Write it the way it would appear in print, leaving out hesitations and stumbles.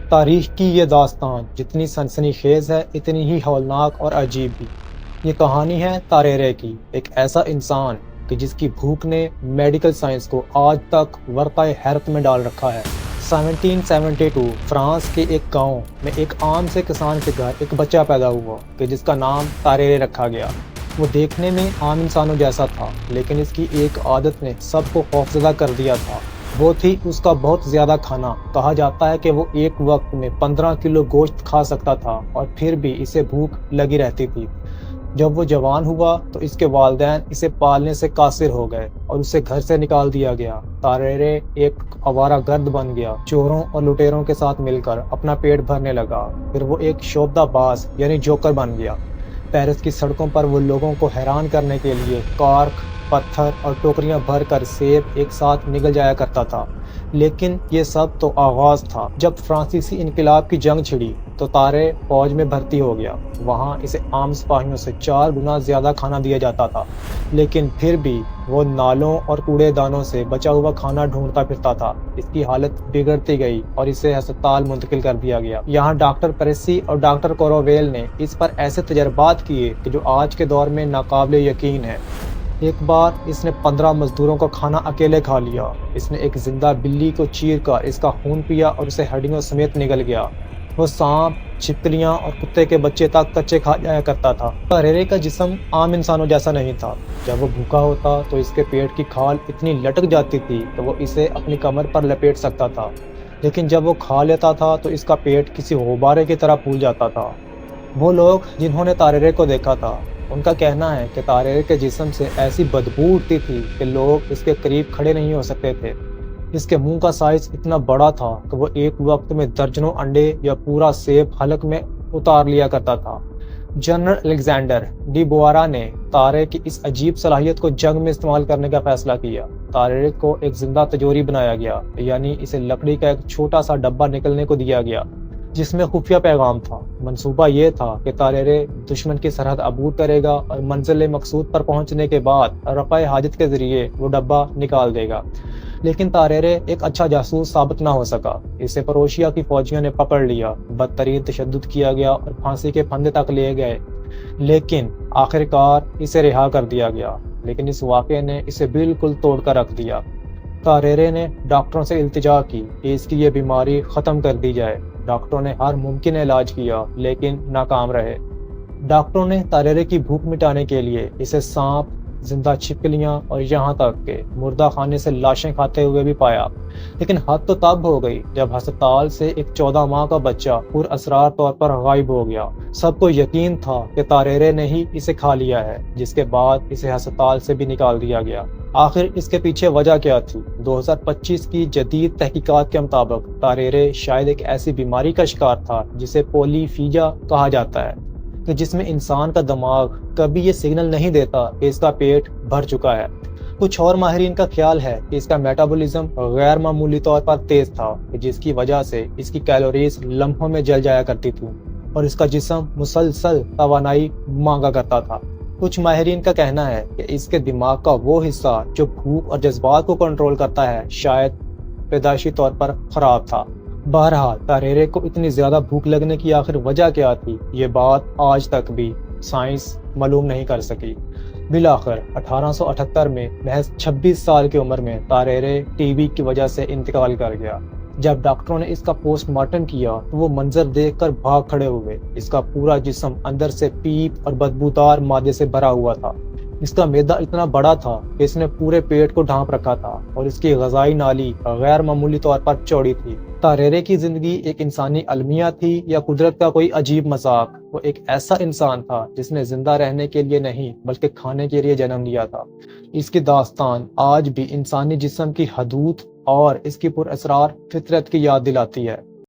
تاریخ کی یہ داستان جتنی سنسنی خیز ہے اتنی ہی ہولناک اور عجیب بھی۔ یہ کہانی ہے تاریرے کی، ایک ایسا انسان کہ جس کی بھوک نے میڈیکل سائنس کو آج تک ورطۂ حیرت میں ڈال رکھا ہے۔ 1772 فرانس کے ایک گاؤں میں ایک عام سے کسان کے گھر ایک بچہ پیدا ہوا کہ جس کا نام تاریرے رکھا گیا۔ وہ دیکھنے میں عام انسانوں جیسا تھا، لیکن اس کی ایک عادت نے سب کو خوفزدہ کر دیا تھا۔ وہ تھی اس کا بہت زیادہ کھانا۔ کہا جاتا ہے کہ وہ ایک وقت میں 15 کلو گوشت کھا سکتا تھا اور پھر بھی اسے بھوک لگی رہتی تھی۔ جب وہ جوان ہوا تو اس کے والدین اسے پالنے سے قاصر ہو گئے اور اسے گھر سے نکال دیا گیا۔ تاریرے ایک آوارہ گرد بن گیا، چوروں اور لٹیروں کے ساتھ مل کر اپنا پیٹ بھرنے لگا۔ پھر وہ ایک شوبدہ باز یعنی جوکر بن گیا۔ پیرس کی سڑکوں پر وہ لوگوں کو حیران کرنے کے لیے کارک، پتھر اور ٹوکریاں بھر کر سیب ایک ساتھ نگل جایا کرتا تھا۔ لیکن یہ سب تو آغاز تھا۔ جب فرانسیسی انقلاب کی جنگ چھڑی تو تارے فوج میں بھرتی ہو گیا۔ وہاں اسے عام سپاہیوں سے 4 گنا زیادہ کھانا دیا جاتا تھا، لیکن پھر بھی وہ نالوں اور کوڑے دانوں سے بچا ہوا کھانا ڈھونڈتا پھرتا تھا۔ اس کی حالت بگڑتی گئی اور اسے ہسپتال منتقل کر دیا گیا۔ یہاں ڈاکٹر پریسی اور ڈاکٹر کوروویل نے اس پر ایسے تجربات کیے کہ جو آج کے دور میں ناقابل یقین ہے۔ ایک بار اس نے 15 مزدوروں کا کھانا اکیلے کھا لیا۔ اس نے ایک زندہ بلی کو چیر کر اس کا خون پیا اور اسے ہڈیوں سمیت نگل گیا۔ وہ سانپ، چھپکلیاں اور کتے کے بچے تک کچے کھا جایا کرتا تھا۔ تاریرے کا جسم عام انسانوں جیسا نہیں تھا۔ جب وہ بھوکا ہوتا تو اس کے پیٹ کی کھال اتنی لٹک جاتی تھی کہ وہ اسے اپنی کمر پر لپیٹ سکتا تھا، لیکن جب وہ کھا لیتا تھا تو اس کا پیٹ کسی غبارے کی طرح پھول جاتا تھا۔ وہ لوگ جنہوں نے تاریرے کو دیکھا تھا ان کا کہنا ہے کہ تاریرے کے جسم سے ایسی بدبو اٹھتی تھی کہ لوگ اس کے قریب کھڑے نہیں ہو سکتے تھے۔ اس کے منہ کا سائز اتنا بڑا تھا کہ وہ ایک وقت میں درجنوں انڈے یا پورا سیب حلق میں اتار لیا کرتا تھا۔ جنرل الیگزینڈر ڈی بوارا نے تارے کی اس عجیب صلاحیت کو جنگ میں استعمال کرنے کا فیصلہ کیا۔ تاریرے کو ایک زندہ تجوری بنایا گیا، یعنی اسے لکڑی کا ایک چھوٹا سا ڈبہ نکلنے کو دیا گیا جس میں خفیہ پیغام تھا۔ منصوبہ یہ تھا کہ تاریرے دشمن کی سرحد عبور کرے گا اور منزل مقصود پر پہنچنے کے بعد رفع حاجت کے ذریعے وہ ڈبہ نکال دے گا۔ لیکن تاریرے ایک اچھا جاسوس ثابت نہ ہو سکا۔ اسے پروشیا کی فوجیوں نے پکڑ لیا، بدترین تشدد کیا گیا اور پھانسی کے پھندے تک لے گئے، لیکن آخرکار اسے رہا کر دیا گیا۔ لیکن اس واقعے نے اسے بالکل توڑ کر رکھ دیا۔ تاریرے نے ڈاکٹروں سے التجا کی کہ اس کی یہ بیماری ختم کر دی جائے۔ ڈاکٹروں نے ہر ممکن علاج کیا لیکن ناکام رہے۔ ڈاکٹروں نے تاریرے کی بھوک مٹانے کے لیے اسے سانپ، زندہ چھپکلیاں اور یہاں تک کہ مردہ خانے سے لاشیں کھاتے ہوئے بھی پایا۔ لیکن حد تو تب ہو گئی جب ہسپتال سے ایک 14 ماہ کا بچہ پر اسرار طور پر غائب ہو گیا۔ سب کو یقین تھا کہ تاریرے نے ہی اسے کھا لیا ہے، جس کے بعد اسے ہسپتال سے بھی نکال دیا گیا۔ آخر اس کے پیچھے وجہ کیا تھی؟ 2025 کی جدید تحقیقات کے مطابق تاریرے شاید ایک ایسی بیماری کا شکار تھا جسے پولی فیجا کہا جاتا ہے، کہ جس میں انسان کا دماغ کبھی یہ سگنل نہیں دیتا کہ اس کا پیٹ بھر چکا ہے۔ کچھ اور ماہرین کا خیال ہے کہ اس کا میٹابولزم غیر معمولی طور پر تیز تھا، جس کی وجہ سے اس کی کیلوریز لمحوں میں جل جایا کرتی تھیں اور اس کا جسم مسلسل توانائی مانگا کرتا تھا۔ کچھ ماہرین کا کہنا ہے کہ اس کے دماغ کا وہ حصہ جو بھوک اور جذبات کو کنٹرول کرتا ہے شاید پیدائشی طور پر خراب تھا۔ بہرحال تاریرے کو اتنی زیادہ بھوک لگنے کی آخر وجہ کیا تھی، یہ بات آج تک بھی سائنس معلوم نہیں کر سکی۔ بالآخر 1878 میں محض 26 سال کی عمر میں تاریرے ٹی بی کی وجہ سے انتقال کر گیا۔ جب ڈاکٹروں نے اس کا پوسٹ مارٹم کیا تو وہ منظر دیکھ کر بھاگ کھڑے ہوئے۔ اس کا پورا جسم اندر سے پیپ اور بدبودار مادے سے بھرا ہوا تھا۔ اس کا معدہ اتنا بڑا تھا کہ اس نے پورے پیٹ کو ڈھانپ رکھا تھا اور اس کی غذائی نالی غیر معمولی طور پر چوڑی تھی۔ تاریرے کی زندگی ایک انسانی المیہ تھی یا قدرت کا کوئی عجیب مذاق؟ وہ ایک ایسا انسان تھا جس نے زندہ رہنے کے لیے نہیں بلکہ کھانے کے لیے جنم لیا تھا۔ اس کی داستان آج بھی انسانی جسم کی حدود اور اس کی پر اسرار فطرت کی یاد دلاتی ہے۔